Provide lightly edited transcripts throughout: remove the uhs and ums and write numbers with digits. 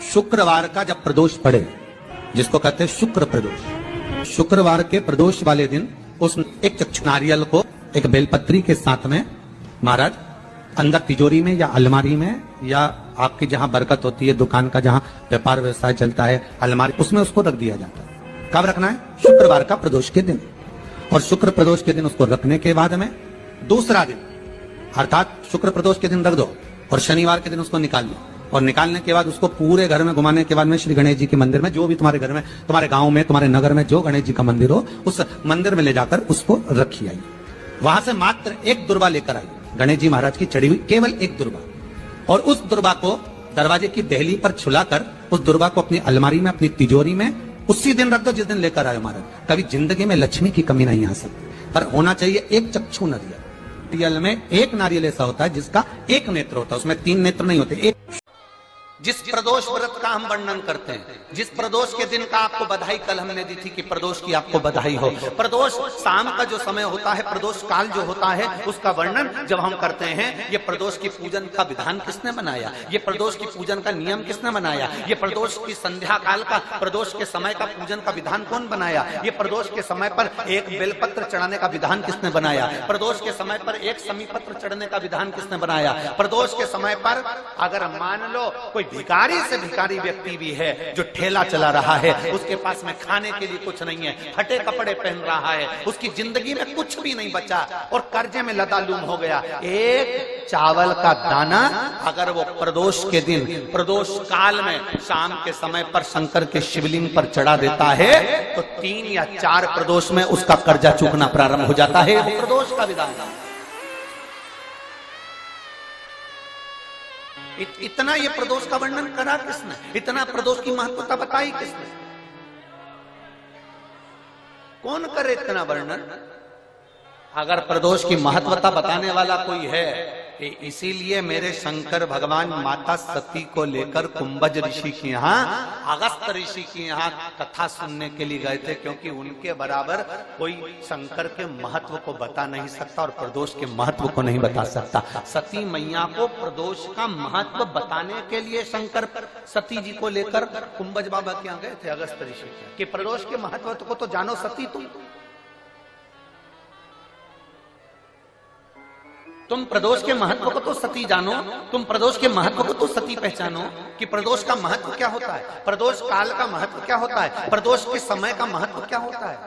शुक्रवार का जब प्रदोष पड़े, जिसको कहते हैं शुक्र प्रदोष, शुक्रवार के प्रदोष वाले दिन उस एक चक्षु नारियल को एक बेलपत्री के साथ में महाराज अंदर तिजोरी में या अलमारी में या आपकी जहां बरकत होती है, दुकान का जहां व्यापार व्यवसाय चलता है, अलमारी, उसमें उसको रख दिया जाता है। कब रखना है? शुक्रवार का प्रदोष के दिन। और शुक्र प्रदोष के दिन उसको रखने के बाद में दूसरा दिन अर्थात शुक्र प्रदोष के दिन रख दो और शनिवार के दिन उसको निकाल लो। और निकालने के बाद उसको पूरे घर में घुमाने के बाद में श्री गणेश जी के मंदिर में, जो भी तुम्हारे घर में, तुम्हारे गांव में, तुम्हारे नगर में जो गणेश जी का मंदिर हो, उस मंदिर में ले जाकर उसको रखी आई। वहां से मात्र एक दुर्बा लेकर आई, गणेश जी महाराज की चढ़ी हुई केवल एक दुर्बा। और उस दुर्बा को दरवाजे की देहली पर छुलाकर उस दुर्बा को अपनी अलमारी में, अपनी तिजोरी में उसी दिन रख दो जिस दिन लेकर आए महाराज। कभी जिंदगी में लक्ष्मी की कमी नहीं आ सकती, पर होना चाहिए एक चक्षु नारियल। नारियल में एक नारियल ऐसा होता है जिसका एक नेत्र होता है, उसमें तीन नेत्र नहीं होते। एक जिस प्रदोष व्रत का हम वर्णन करते हैं, जिस प्रदोष के दिन का आपको बधाई कल हमने दी थी कि प्रदोष की आपको बधाई हो, प्रदोष शाम का जो समय होता है, प्रदोष काल जो होता है, उसका वर्णन जब हम करते हैं, ये प्रदोष की पूजन का विधान किसने बनाया, ये प्रदोष की पूजन का नियम किसने बनाया, ये प्रदोष की संध्या काल का, प्रदोष के समय का पूजन का विधान कौन बनाया, ये प्रदोष के समय पर एक बेलपत्र चढ़ाने का विधान किसने बनाया, प्रदोष के समय पर एक समीपत्र चढ़ने का विधान किसने बनाया, प्रदोष के समय पर अगर मान लो कोई भिखारी से भिखारी व्यक्ति भी है जो ठेला चला रहा है, उसके पास में खाने के लिए कुछ नहीं है, फटे कपड़े पहन रहा है, उसकी जिंदगी में कुछ भी नहीं बचा और कर्जे में लदालूम हो गया, एक चावल का दाना अगर वो प्रदोष के दिन, प्रदोष काल में शाम के समय पर शंकर के शिवलिंग पर चढ़ा देता है तो 3 या 4 प्रदोष में उसका कर्जा चूकना प्रारंभ हो जाता है। प्रदोष का विधान इतना ये प्रदोष का वर्णन करा किसने, इतना प्रदोष की महत्वता बताई किसने, कौन करे इतना वर्णन? अगर प्रदोष की महत्वता बताने वाला कोई है, इसीलिए मेरे शंकर भगवान माता सती को लेकर कुंभज ऋषि के यहाँ, अगस्त ऋषि के यहाँ कथा सुनने के लिए गए थे, क्योंकि उनके बराबर कोई शंकर के महत्व को बता नहीं सकता और प्रदोष के महत्व को नहीं बता सकता। सती मैया को प्रदोष का महत्व बताने के लिए शंकर सती जी को लेकर कुंभज बाबा के यहाँ गए थे, अगस्त ऋषि के, कि प्रदोष के महत्व को तो जानो सती, तुम प्रदोष के महत्व को तो सती जानो, तुम प्रदोष के महत्व को तो सती पहचानो कि प्रदोष का महत्व क्या होता है, प्रदोष काल का महत्व क्या होता है, प्रदोष के समय का महत्व क्या होता है।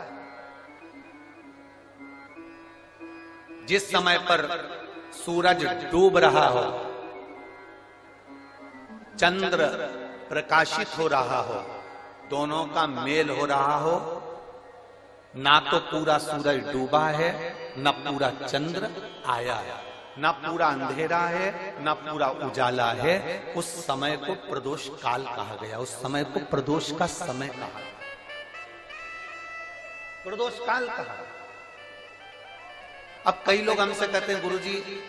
जिस समय पर सूरज डूब रहा हो, चंद्र प्रकाशित हो रहा हो, दोनों का मेल हो रहा हो, ना तो पूरा सूरज डूबा है, ना पूरा चंद्र आया है, ना पूरा अंधेरा है, ना पूरा उजाला है, उस समय को प्रदोष काल कहा गया, उस समय को प्रदोष का समय कहा, प्रदोष काल कहा। अब कई लोग हमसे कहते हैं गुरुजी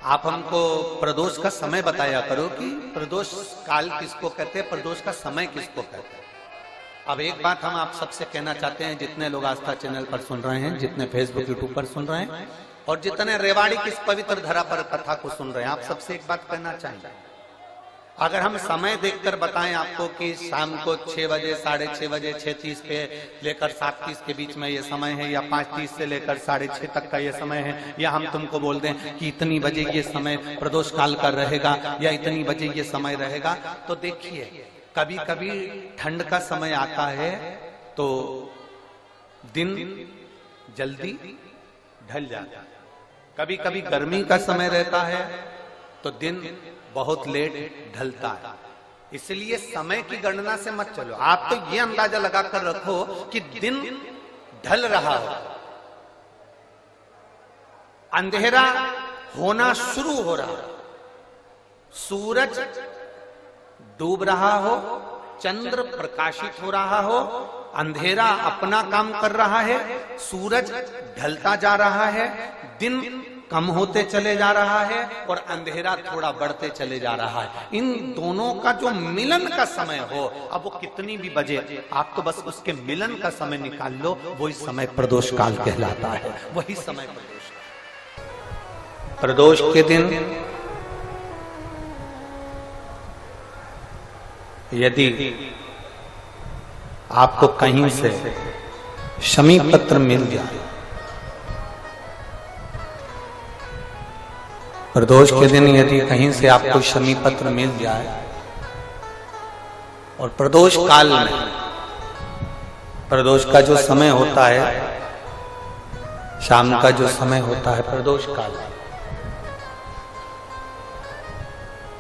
आप हमको प्रदोष का समय बताया करो कि प्रदोष काल किसको कहते हैं, प्रदोष का समय किसको कहते हैं। अब एक बात हम आप सबसे कहना चाहते हैं, जितने लोग आस्था चैनल पर सुन रहे हैं, जितने फेसबुक यूट्यूब पर सुन रहे हैं और जितने रेवाड़ी की इस पवित्र धरा पर कथा को सुन रहे हैं, आप सबसे एक बात कहना चाहेंगे, अगर हम समय देखकर बताएं आपको कि शाम को 6 बजे, 6:30 बजे, 6:30 पे लेकर 7:30 के बीच में ये समय है, या 5:30 से लेकर 6:30 तक का ये समय है, या हम तुमको बोल दें कि इतनी बजे ये समय प्रदोष काल का रहेगा या इतनी बजे ये समय रहेगा, तो देखिए कभी कभी ठंड का समय आता है तो दिन जल्दी ढल जाता है, कभी कभी गर्मी का समय रहता है तो दिन बहुत लेट ढलता है। इसलिए समय की गणना से मत चलो, आप तो ये अंदाजा लगाकर रखो कि दिन ढल रहा हो, अंधेरा होना शुरू हो रहा हो, सूरज डूब रहा हो, चंद्र प्रकाशित हो रहा हो, अंधेरा अपना काम कर रहा है, सूरज ढलता जा रहा है, दिन कम होते चले जा रहा है और अंधेरा थोड़ा बढ़ते चले जा रहा है, इन दोनों का जो मिलन का समय हो, अब वो कितनी भी बजे, आप तो बस उसके मिलन का समय निकाल लो, वही समय प्रदोष काल कहलाता है, वही समय प्रदोष के दिन यदि आपको कहीं से शमी पत्र मिल जाए, प्रदोष के दिन यदि कहीं से आपको शमी पत्र मिल जाए और प्रदोष काल में, प्रदोष का जो समय होता है, शाम का जो समय होता है प्रदोष काल,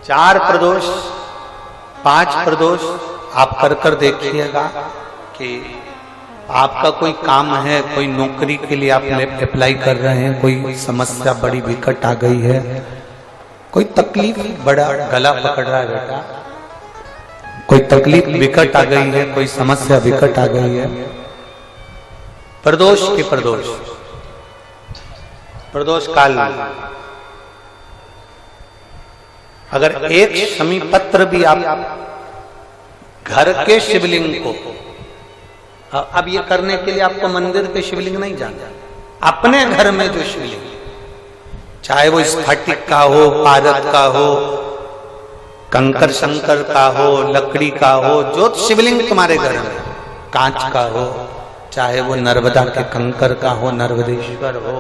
4 प्रदोष 5 प्रदोष आप कर देखिएगा कि आपका कोई काम है, कोई नौकरी के लिए आप अप्लाई कर रहे हैं, कोई समस्या बड़ी विकट आ गई है, कोई तकलीफ, बड़ा गला पकड़ रहा है बेटा, कोई तकलीफ विकट आ गई है, कोई समस्या विकट आ गई है, प्रदोष के प्रदोष काल में अगर एक शमी पत्र भी आप घर के शिवलिंग को, अब ये करने के लिए आपको मंदिर पे शिवलिंग नहीं जाना, अपने घर में जो शिवलिंग, चाहे वो स्फटिक का हो, पारद का हो, कंकर शंकर का हो, लकड़ी का हो, जो शिवलिंग तुम्हारे घर में, कांच का हो, चाहे वो नर्मदा के कंकर का हो, नर्मदेश्वर हो,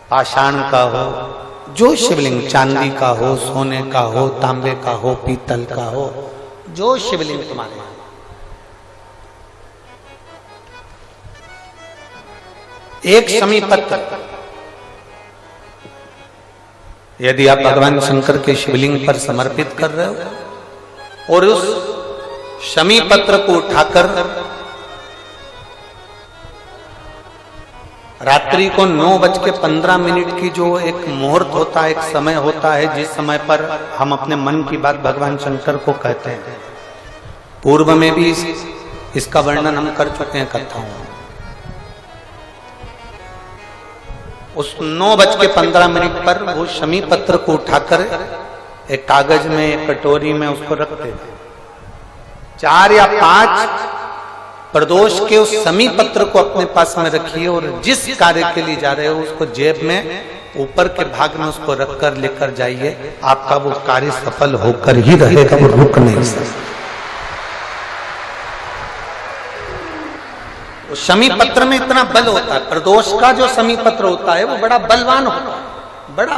पाषाण का हो, जो शिवलिंग, चांदी का हो, सोने का हो, तांबे का हो, पीतल का हो, जो शिवलिंग तुम्हारे, एक शमी पत्र यदि आप भगवान शंकर के शिवलिंग पर समर्पित कर रहे हो और उस शमी पत्र को उठाकर रात्रि को 9:15 की जो एक मुहूर्त होता है, एक समय होता है, जिस समय पर हम अपने मन की बात भगवान शंकर को कहते हैं, पूर्व में भी इसका वर्णन हम कर चुके हैं कथाओं में। उस 9:15 पर वो शमी पत्र को उठाकर एक कागज में, एक कटोरी में उसको रख देते, 4 या 5 प्रदोष के उस शमी पत्र को अपने पास में रखिए और जिस कार्य के लिए जा रहे हो उसको जेब में ऊपर के भाग में उसको रखकर लेकर जाइए, आपका वो कार्य सफल होकर ही रहेगा, वो रुक नहीं सकता। शमी पत्र में इतना बल होता है, प्रदोष का जो शमी पत्र होता है वो बड़ा बलवान होता है, बड़ा